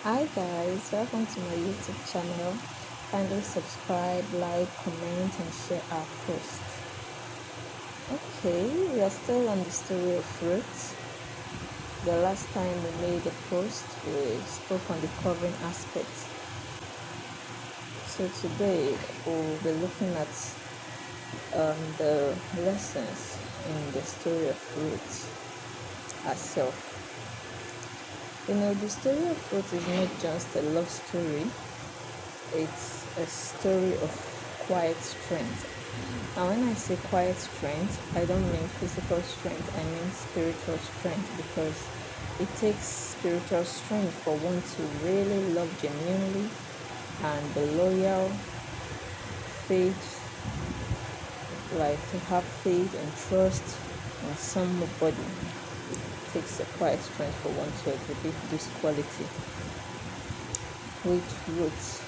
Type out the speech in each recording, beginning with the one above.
Hi guys, welcome to my YouTube channel. Kindly subscribe, like, comment, and share our post. Okay, we are still on the story of Ruth. The last time we made a post, we spoke on the covering aspect. So today we'll be looking at the lessons in the story of Ruth herself. The story of Ruth is not just a love story. It's a story of quiet strength. And when I say quiet strength, I don't mean physical strength, I mean spiritual strength, because it takes spiritual strength for one to really love genuinely and be loyal, faith, like to have faith and trust in somebody. It takes a quiet strength for one to exhibit this quality, which Ruth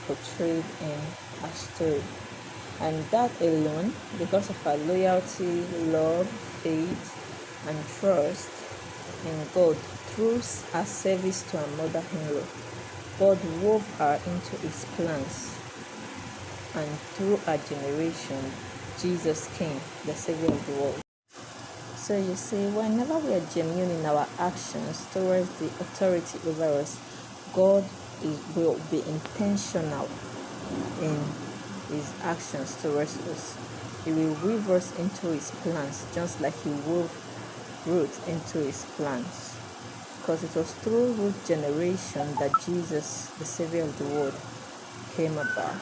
portrayed in her story. And that alone, because of her loyalty, love, faith, and trust in God through her service to her mother-in-law, God wove her into his plans. And through her generation, Jesus came, the Savior of the world. So you see, whenever we are genuine in our actions towards the authority over us, God will be intentional in his actions towards us. He will weave us into his plans, just like he wove Ruth into his plans. Because it was through Ruth's generation that Jesus, the Savior of the world, came about.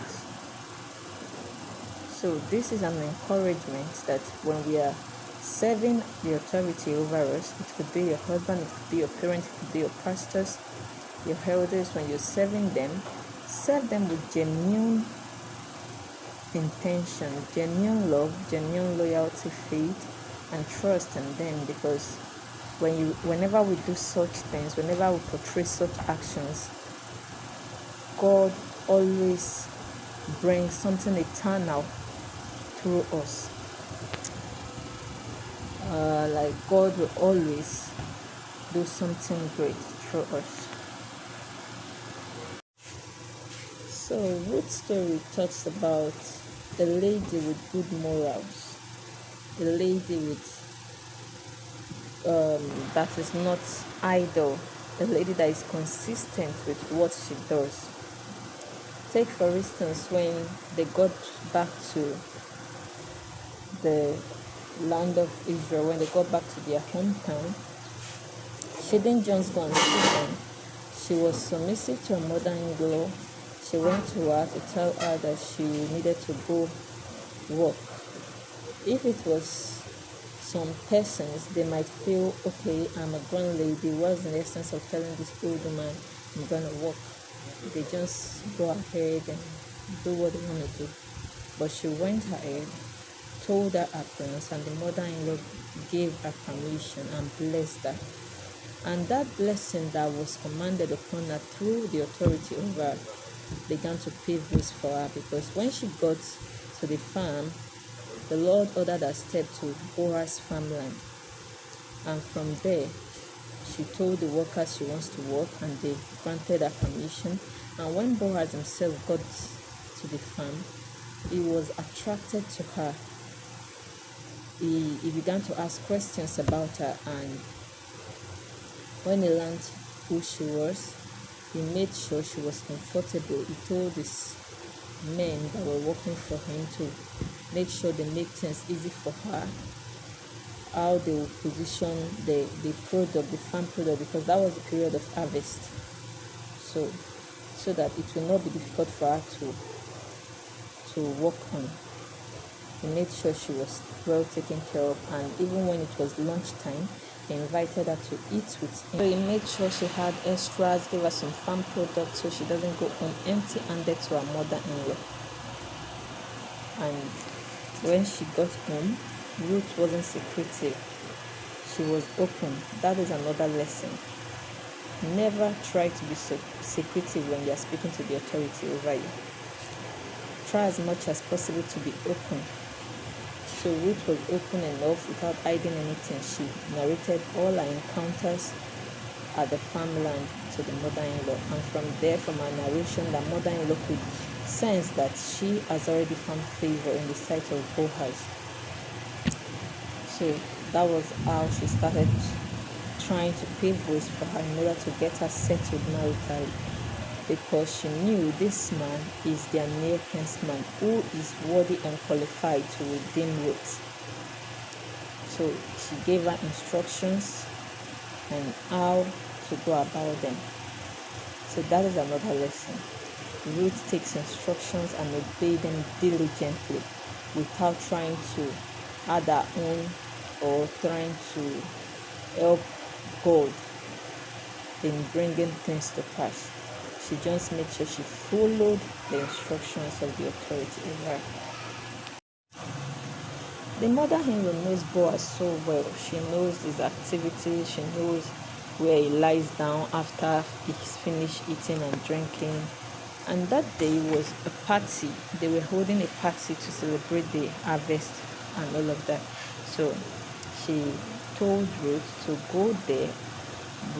So this is an encouragement that when we are serving the authority over us, it could be your husband, it could be your parents, it could be your pastors, your elders, when you're serving them, serve them with genuine intention, genuine love, genuine loyalty, faith, and trust in them. Because whenever we do such things, whenever we portray such actions, God always brings something eternal through us. Like God will always do something great through us. So Ruth's story talks about the lady with good morals, the lady with that is not idle, the lady that is consistent with what she does. Take for instance, when they got back to the land of Israel, when they got back to their hometown, she didn't just go and sit down. She was submissive to her mother-in-law. She went to her to tell her that she needed to go work. If it was some persons, they might feel, okay, I'm a grand lady, what's the essence of telling this old woman I'm gonna work? They just go ahead and do what they want to do. But she went ahead, told her plans, and the mother-in-law gave her permission and blessed her. And that blessing that was commanded upon her through the authority over her began to pave ways for her, because when she got to the farm, the Lord ordered her step to Boaz's farmland. And from there, she told the workers she wants to work, and they granted her permission. And when Boaz himself got to the farm, he was attracted to her. He began to ask questions about her, and when he learned who she was, he made sure she was comfortable. He told his men that were working for him to make sure they make things easy for her, how they will position the product, the farm product, because that was the period of harvest. So that it will not be difficult for her to work on. He made sure she was well taken care of, and even when it was lunchtime, he invited her to eat with him. So he made sure she had extras, gave her some farm products so she doesn't go home empty-handed to her mother-in-law. And when she got home, Ruth wasn't secretive. She was open. That is another lesson. Never try to be secretive when you are speaking to the authority over you. Try as much as possible to be open. So Ruth was open enough without hiding anything. She narrated all her encounters, at the farmland to the mother-in-law. And from there, from her narration, the mother-in-law could sense that she has already found favor in the sight of Boaz. So that was how she started trying to pave ways for her in order to get her settled maritally, because she knew this man is their near kinsman who is worthy and qualified to redeem Ruth. So she gave her instructions and how to go about them. So that is another lesson. Ruth takes instructions and obeys them diligently without trying to add her own or trying to help God in bringing things to pass. She just made sure she followed the instructions of the authority over her. The mother-in-law knows Boaz so well. She knows his activities. She knows where he lies down after he's finished eating and drinking. And that day was a party. They were holding a party to celebrate the harvest and all of that. So she told Ruth to go there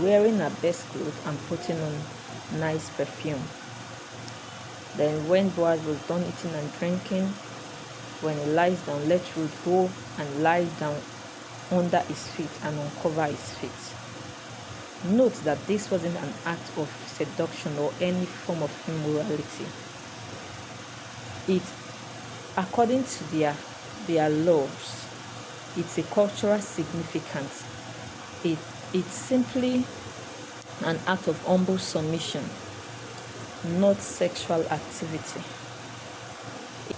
wearing her best clothes and putting on nice perfume. Then when Boaz was done eating and drinking, when he lies down, let Ruth go and lie down under his feet and uncover his feet. Note that this wasn't an act of seduction or any form of immorality. It, according to their laws, it's a cultural significance. It's simply an act of humble submission, not sexual activity.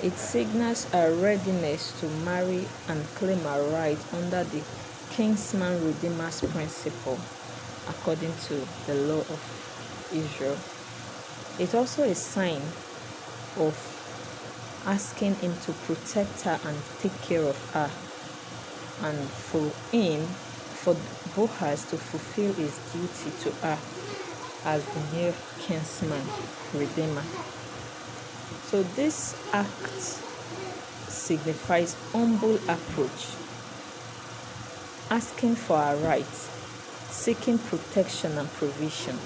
It signals a readiness to marry and claim a right under the kinsman redeemer's principle, according to the law of Israel. It's also a sign of asking him to protect her and take care of her, and for Boaz to fulfill his duty to her as the near kinsman redeemer. So this act signifies humble approach, asking for our rights, seeking protection and provision.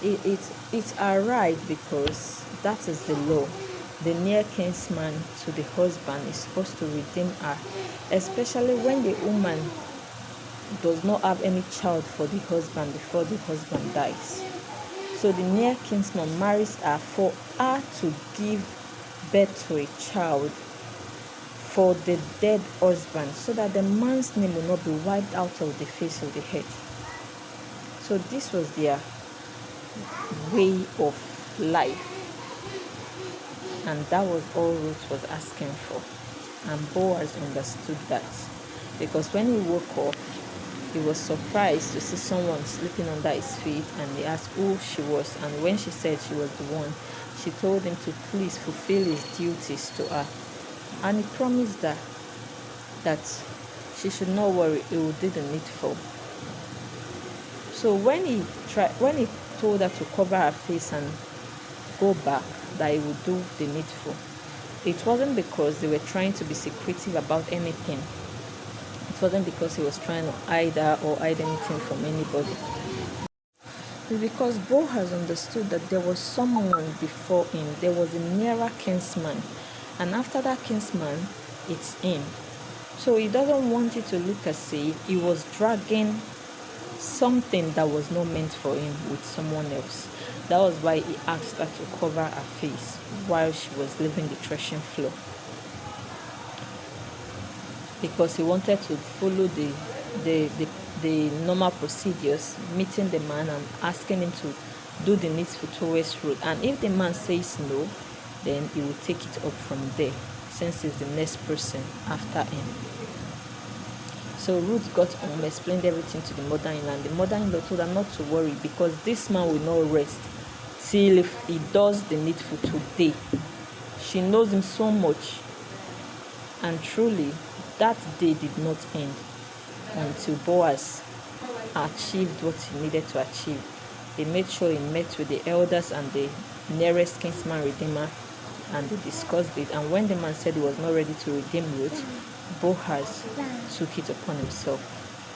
It's our right because that is the law. The near kinsman to the husband is supposed to redeem her, especially when the woman does not have any child for the husband before the husband dies. So the near kinsman marries her for her to give birth to a child for the dead husband, so that the man's name will not be wiped out of the face of the earth. So this was their way of life, and that was all Ruth was asking for. And Boaz understood that, because when he woke up, he was surprised to see someone sleeping under his feet, and he asked who she was. And when she said she was the one, she told him to please fulfill his duties to her, and he promised her that she should not worry, he would do the needful. So when he told her to cover her face and go back, that he would do the needful, it wasn't because they were trying to be secretive about anything. It wasn't because he was trying to hide her or hide anything from anybody. It's because Boaz understood that there was someone before him. There was a nearer kinsman, and after that kinsman, it's him. So he doesn't want it to look as if he was dragging something that was not meant for him with someone else. That was why he asked her to cover her face while she was leaving the threshing floor, because he wanted to follow the normal procedures, meeting the man and asking him to do the needful towards Ruth. And if the man says no, then he will take it up from there, since he's the next person after him. So Ruth got home, explained everything to the mother-in-law, and the mother-in-law told her not to worry, because this man will not rest till he does the needful today. She knows him so much, and truly that day did not end until Boaz achieved what he needed to achieve. He made sure he met with the elders and the nearest kinsman redeemer, and they discussed it. And when the man said he was not ready to redeem Ruth, Boaz took it upon himself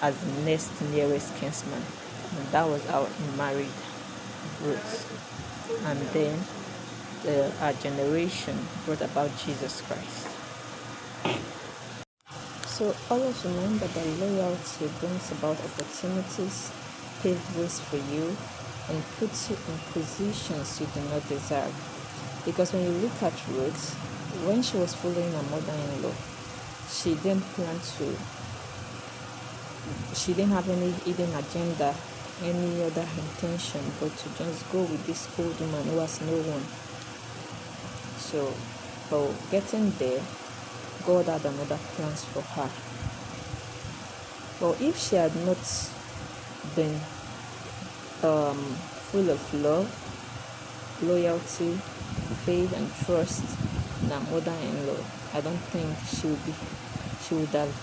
as the next nearest kinsman. And that was how he married Ruth. And then our generation brought about Jesus Christ. So always remember that loyalty brings about opportunities, pave ways for you, and puts you in positions you do not deserve. Because when you look at Ruth, when she was following her mother-in-law, she didn't have any hidden agenda, any other intention but to just go with this old woman who has no one. So, but getting there, God had another plans for her. But if she had not been full of love, loyalty, faith, and trust in her mother-in-law, I don't think she would have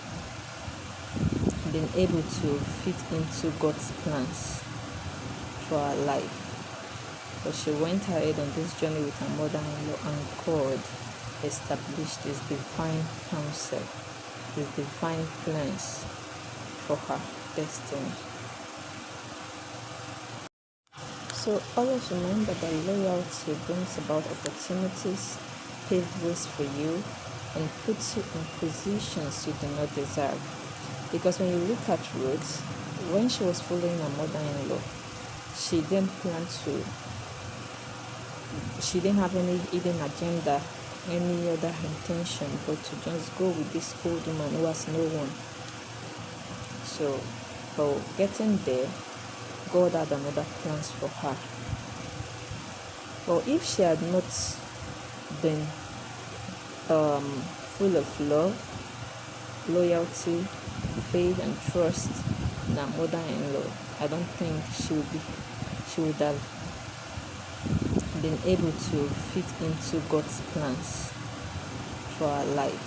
been able to fit into God's plans for her life. But she went ahead on this journey with her mother-in-law, and God established His divine counsel, His divine plans for her destiny. So always remember that loyalty brings about opportunities, pave ways for you, and puts you in positions you do not deserve. Because when you look at Ruth, when she was following her mother-in-law, she didn't have any hidden agenda, any other intention but to just go with this old woman who has no one. So, but getting there, God had another plans for her. But if she had not been full of love, loyalty, faith, and trust in her mother-in-law, I don't think she would have been able to fit into God's plans for her life.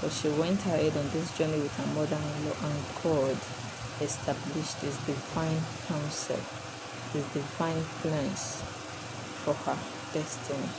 But she went ahead on this journey with her mother-in-law, and God established His divine counsel, His divine plans for her destiny.